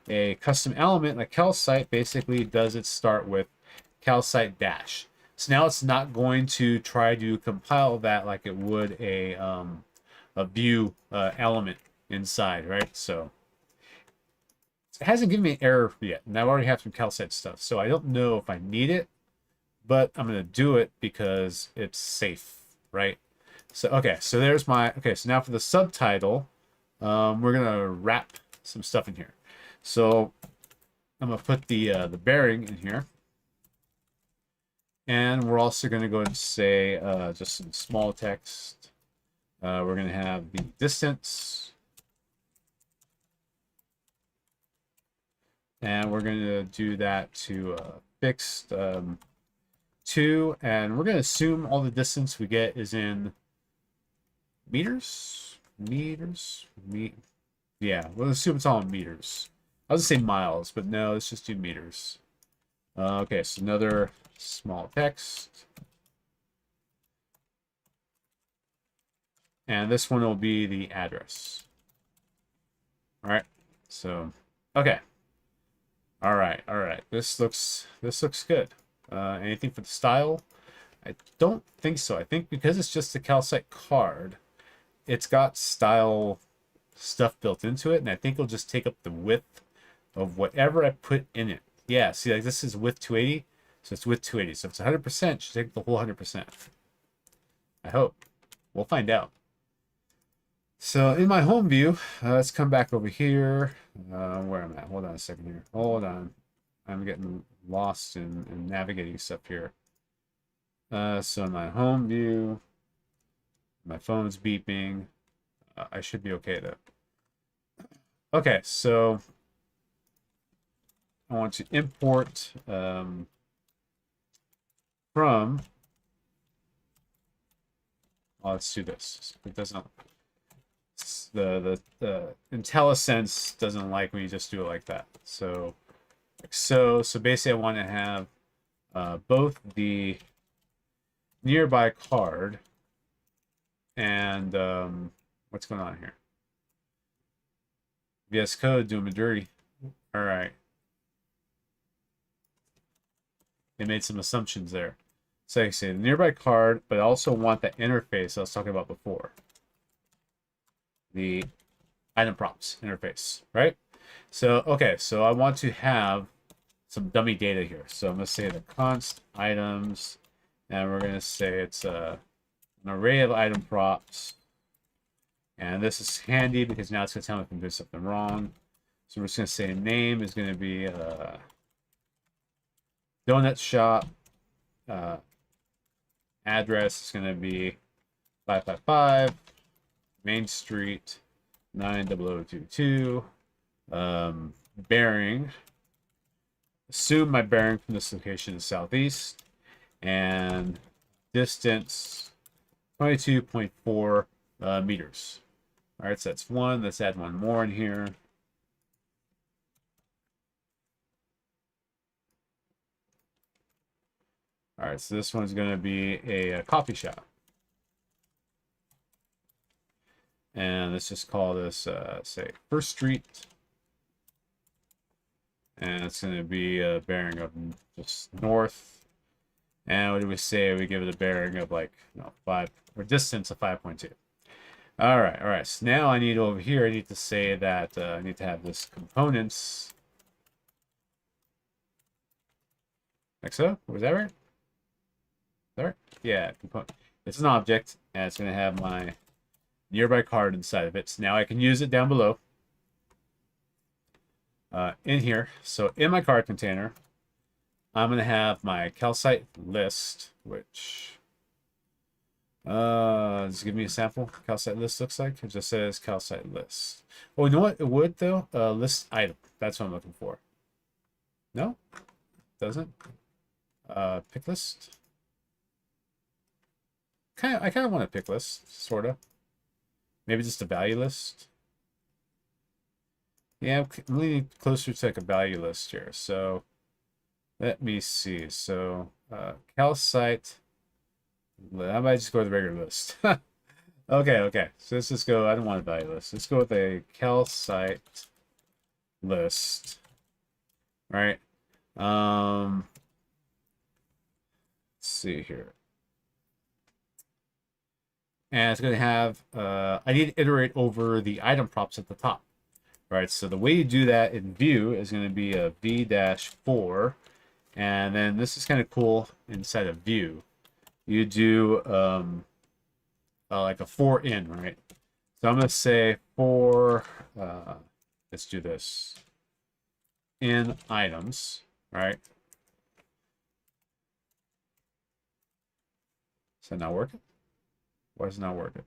a custom element like calcite, basically does it start with calcite dash. So now it's not going to try to compile that like it would a view element inside, right? So it hasn't given me an error yet, and I already have some calcite stuff, so I don't know if I need it, but I'm going to do it because it's safe, right? So okay, so there's my so now for the subtitle, we're going to wrap some stuff in here. So I'm going to put the bearing in here. And we're also going to go and say just some small text. We're going to have the distance. And we're going to do that to fixed 2. And we're going to assume all the distance we get is in meters. Yeah, we'll assume it's all in meters. I was going to say miles, but no, let's just do meters. Okay, so another small text. And this one will be the address. All right, so, okay. All right. This looks good. Anything for the style? I don't think so. I think because it's just a calcite card, it's got style stuff built into it, and I think it'll just take up the width of whatever I put in it. Yeah, see, like this is width 280, so it's width 280. So if it's 100%, it should take the whole 100%. I hope. We'll find out. So in my home view, let's come back over here. Where am I? Hold on a second here. Hold on. I'm getting lost in navigating stuff here. So my home view, my phone's beeping. I should be okay though. Okay, so I want to import from. Let's do this. It doesn't. The IntelliSense doesn't like when you just do it like that. So basically I want to have both the nearby card and what's going on here? VS Code doing me dirty. All right. it made some assumptions there. So I say the nearby card, but I also want that interface I was talking about before. The item props interface, right? So, okay, so I want to have some dummy data here. So I'm going to say the const items, and we're going to say it's an array of item props. And this is handy because now it's going to tell me if I'm doing something wrong. So we're just going to say name is going to be donut shop. Address is going to be 555 Main Street 90022. Bearing. Assume my bearing from this location is southeast. And distance 22.4 meters. All right, so that's one. Let's add one more in here. All right, so this one's going to be a coffee shop. And let's just call this, say, First Street. And it's going to be a bearing of just north. And what do we say? We give it a bearing of like, 5, or distance of 5.2. All right. So now I need over here, I need to say that I need to have this components. Like so? Was that right? There? Yeah, component. It's an object, and it's going to have my nearby card inside of it. So now I can use it down below. In here. So in my card container, I'm going to have my calcite list, which just give me a sample. Calcite list looks like. It just says calcite list. Oh, you know what? It would though. List item. That's what I'm looking for. No, doesn't. Pick list. I kind of want a pick list, sort of. Maybe just a value list. Yeah, I'm leaning closer to like a value list here. So let me see. So calcite. How about I just go with the regular list? Okay. So let's just go. I don't want a value list. Let's go with a calcite list. Right. Let's see here. And it's going to have, I need to iterate over the item props at the top. Right, so the way you do that in view is going to be a v-4. And then this is kind of cool inside of view. You do like a for in, right? So I'm going to say for, let's do this, in items, right? Is that not working? Why is it not working?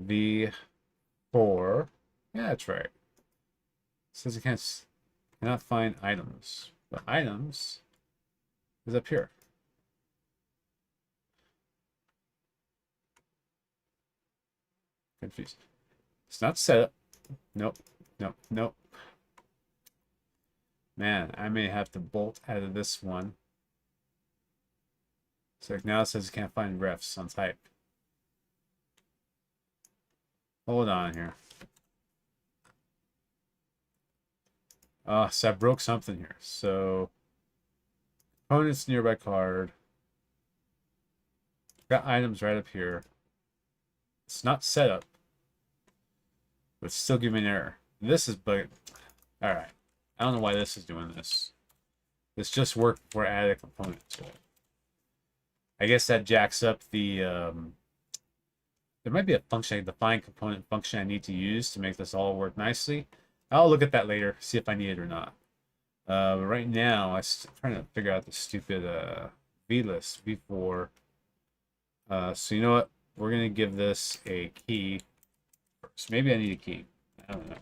V4. Yeah, that's right. It says it cannot find items. But items is up here. Confused. It's not set up. Nope. Man, I may have to bolt out of this one. So now it says it can't find refs on type. Hold on here. So I broke something here. So components nearby card. Got items right up here. It's not set up, but it's still giving me an error. This is bug. All right. I don't know why this is doing this. This just worked before I added a component to it. I guess that jacks up the. There might be a function, a defined component function I need to use to make this all work nicely. I'll look at that later, see if I need it or not. But right now, I'm trying to figure out the stupid v-list, v4. So you know what? We're going to give this a key first. Maybe I need a key. I don't know.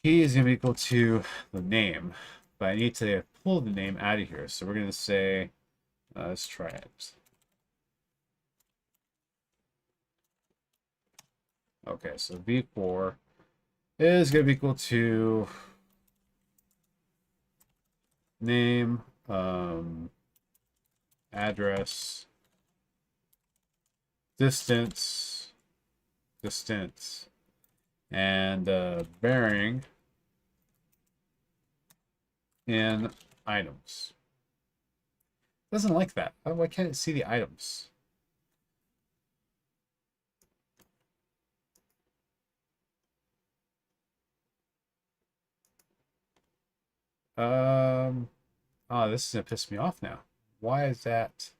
Key is going to be equal to the name, but I need to pull the name out of here. So we're going to say, let's try it. Okay, so v4 is going to be equal to name, address, distance, and bearing in items. It doesn't like that. Oh, why can't it see the items? Oh, this is gonna piss me off now. Why is that?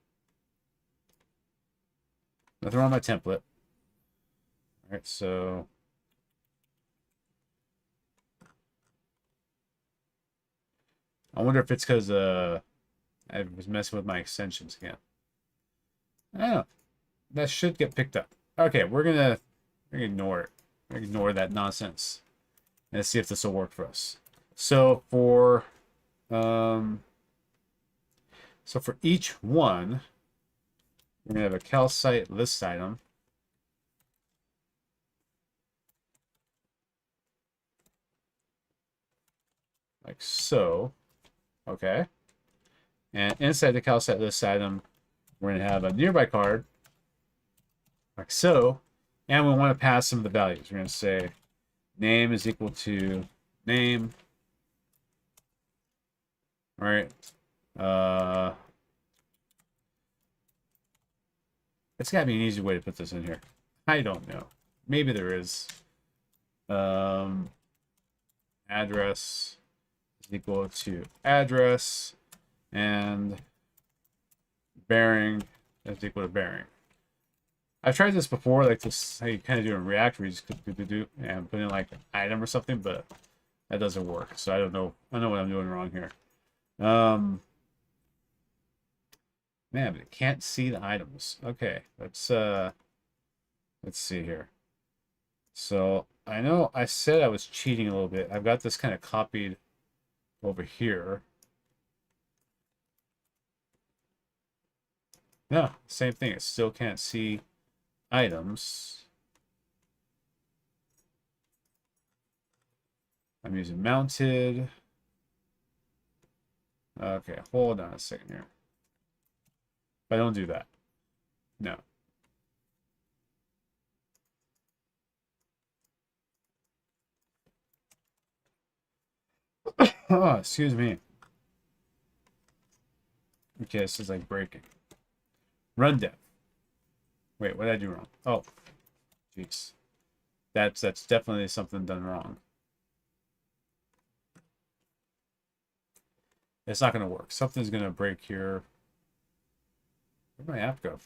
Nothing wrong with my template. All right, so I wonder if it's because I was messing with my extensions again. I don't know. That should get picked up. Okay, we're gonna ignore it. Ignore that nonsense. And see if this will work for us. So for each one, we're gonna have a calcite list item. Like so. Okay. And inside the calcite list item, we're going to have a nearby card, like so. And we want to pass some of the values. We're going to say name is equal to name. All right. It's got to be an easy way to put this in here. I don't know. Maybe there is. Address is equal to address. And bearing is equal to bearing. I've tried this before, like this, how you kind of do in React, where you just do and put in like an item or something, but that doesn't work. So I don't know what I'm doing wrong here. Man, but it can't see the items. Okay, let's see here. So I know I said I was cheating a little bit. I've got this kind of copied over here. No, same thing. It still can't see items. I'm using mounted. Okay, hold on a second here. If I don't do that. No. Oh, excuse me. Okay, this is like breaking. Run dev. Wait, what did I do wrong? Oh, jeez. That's definitely something done wrong. It's not going to work. Something's going to break here. Where'd my app go?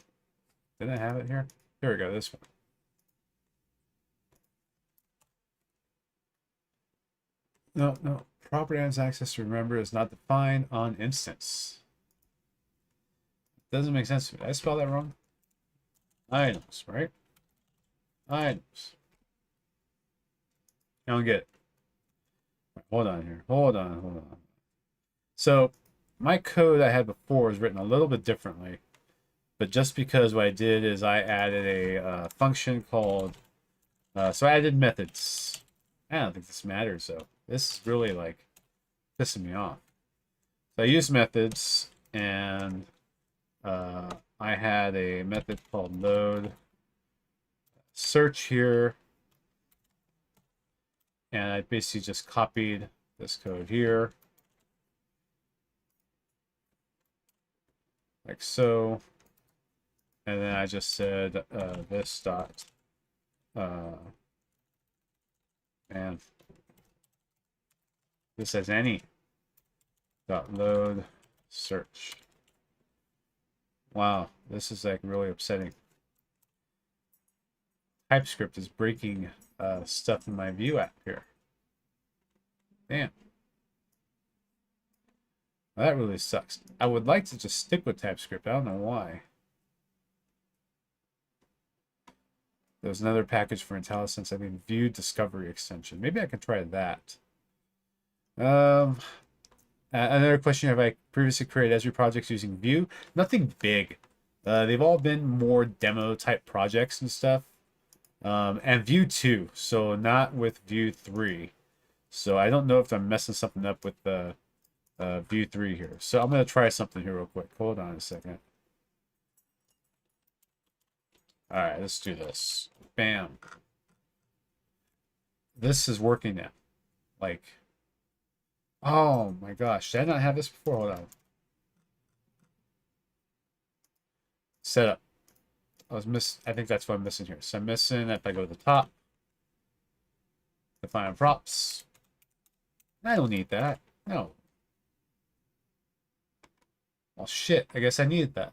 Did I have it here? Here we go, this one. No. Property has access to remember is not defined on instance. Doesn't make sense to me. Did I spell that wrong? Items, right? Items. I don't get it. Hold on here. Hold on. So my code I had before was written a little bit differently, but just because what I did is I added a function called, so I added methods. I don't think this matters though. This is really like pissing me off. So I used methods and I had a method called load search here. And I basically just copied this code here. Like so. And then I just said this dot and this as any dot load search. Wow, this is like really upsetting. TypeScript is breaking stuff in my view app here. Damn. Well, that really sucks. I would like to just stick with TypeScript. I don't know why. There's another package for IntelliSense. I mean, View Discovery extension. Maybe I can try that. Another question: have I previously created Esri projects using Vue? Nothing big. They've all been more demo type projects and stuff. And Vue 2, so not with Vue 3. So I don't know if I'm messing something up with the Vue 3 here. So I'm going to try something here real quick. Hold on a second. All right, let's do this. Bam. This is working now. Like, Oh my gosh, did I not have this before? Hold on. Setup. I think that's what I'm missing here. So I'm missing, if I go to the top, define props. I don't need that. No. Well, shit. I guess I needed that.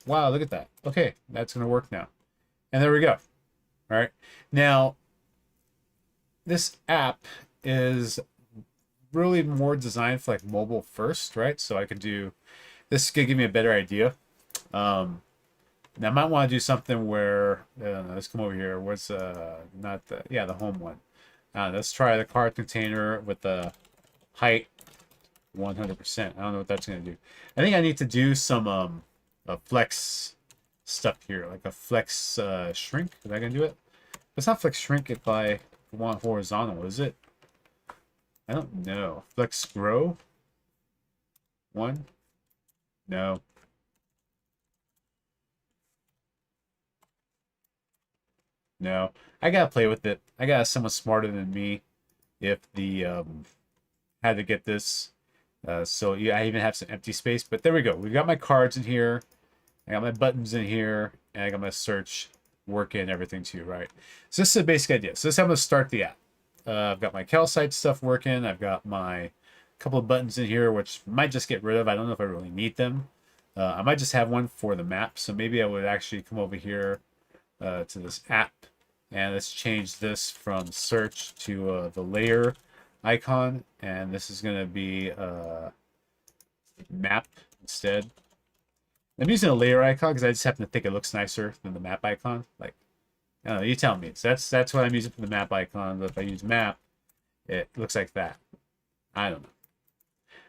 Wow, look at that. Okay, that's going to work now. And there we go. All right. Now, this app is really more designed for like mobile first, right? So I could do, this could give me a better idea. Now I might want to do something where, I don't know, let's come over here. What's, not the, yeah, the home one. Let's try the card container with the height 100%. I don't know what that's going to do. I think I need to do some a flex stuff here, like a flex shrink. Is that going to do it? It's not flex shrink if I want horizontal, is it? I don't know. Flex grow? One? No. No. I gotta play with it. I got someone smarter than me if the had to get this. So yeah, I even have some empty space, but there we go. We've got my cards in here. I got my buttons in here, and I got my search working, everything too, right? So this is the basic idea. So this is how I'm gonna start the app. I've got my calcite stuff working. I've got my couple of buttons in here, which might just get rid of. I don't know if I really need them. I might just have one for the map. So maybe I would actually come over here to this app, and let's change this from search to the layer icon, and this is going to be map instead. I'm using a layer icon because I just happen to think it looks nicer than the map icon. Like, I don't know, you tell me. So that's what I'm using for the map icon. But if I use map, it looks like that. I don't know.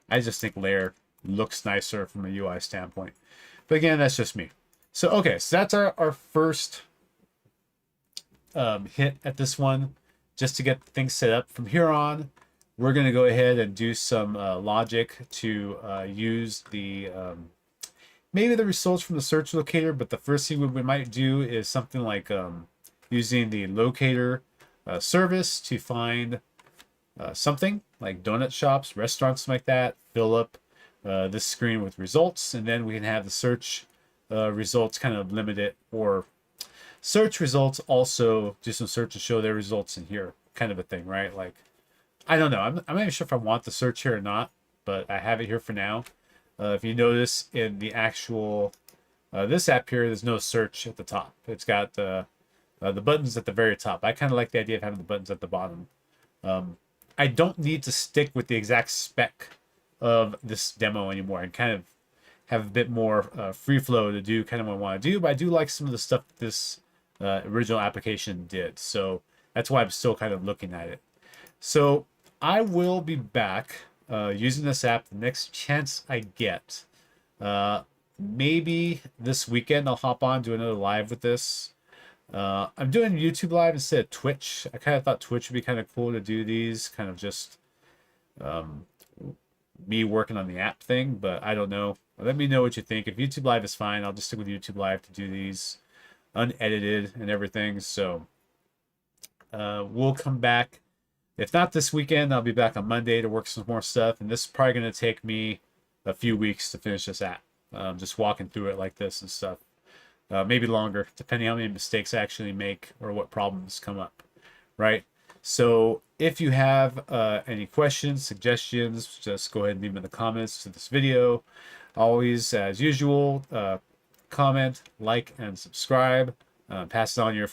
I just think layer looks nicer from a UI standpoint. But again, that's just me. So, okay, so that's our first hit at this one, just to get things set up. From here on, we're going to go ahead and do some logic to use the maybe the results from the search locator. But the first thing we might do is something like using the locator service to find something like donut shops, restaurants, something like that. Fill up this screen with results, and then we can have the search results kind of limited, or search results also do some search to show their results in here, kind of a thing, right? Like, I don't know. I'm not even sure if I want the search here or not, but I have it here for now. If you notice in the actual this app here, there's no search at the top. It's got the buttons at the very top. I kind of like the idea of having the buttons at the bottom. I don't need to stick with the exact spec of this demo anymore, and kind of have a bit more free flow to do kind of what I want to do. But I do like some of the stuff this original application did, so that's why I'm still kind of looking at it. So I will be back using this app the next chance I get. Maybe this weekend I'll hop on, do another live with this. I'm doing YouTube live instead of Twitch. I kind of thought Twitch would be kind of cool to do these, kind of just me working on the app thing, but I don't know. Let me know what you think. If YouTube live is fine, I'll just stick with YouTube live to do these unedited and everything. So we'll come back. If not this weekend, I'll be back on Monday to work some more stuff, and this is probably going to take me a few weeks to finish this app. Just walking through it like this and stuff. Maybe longer, depending on how many mistakes I actually make or what problems come up, right? So if you have any questions, suggestions, just go ahead and leave them in the comments to this video. Always, as usual, comment, like, and subscribe. Pass it on to your friends.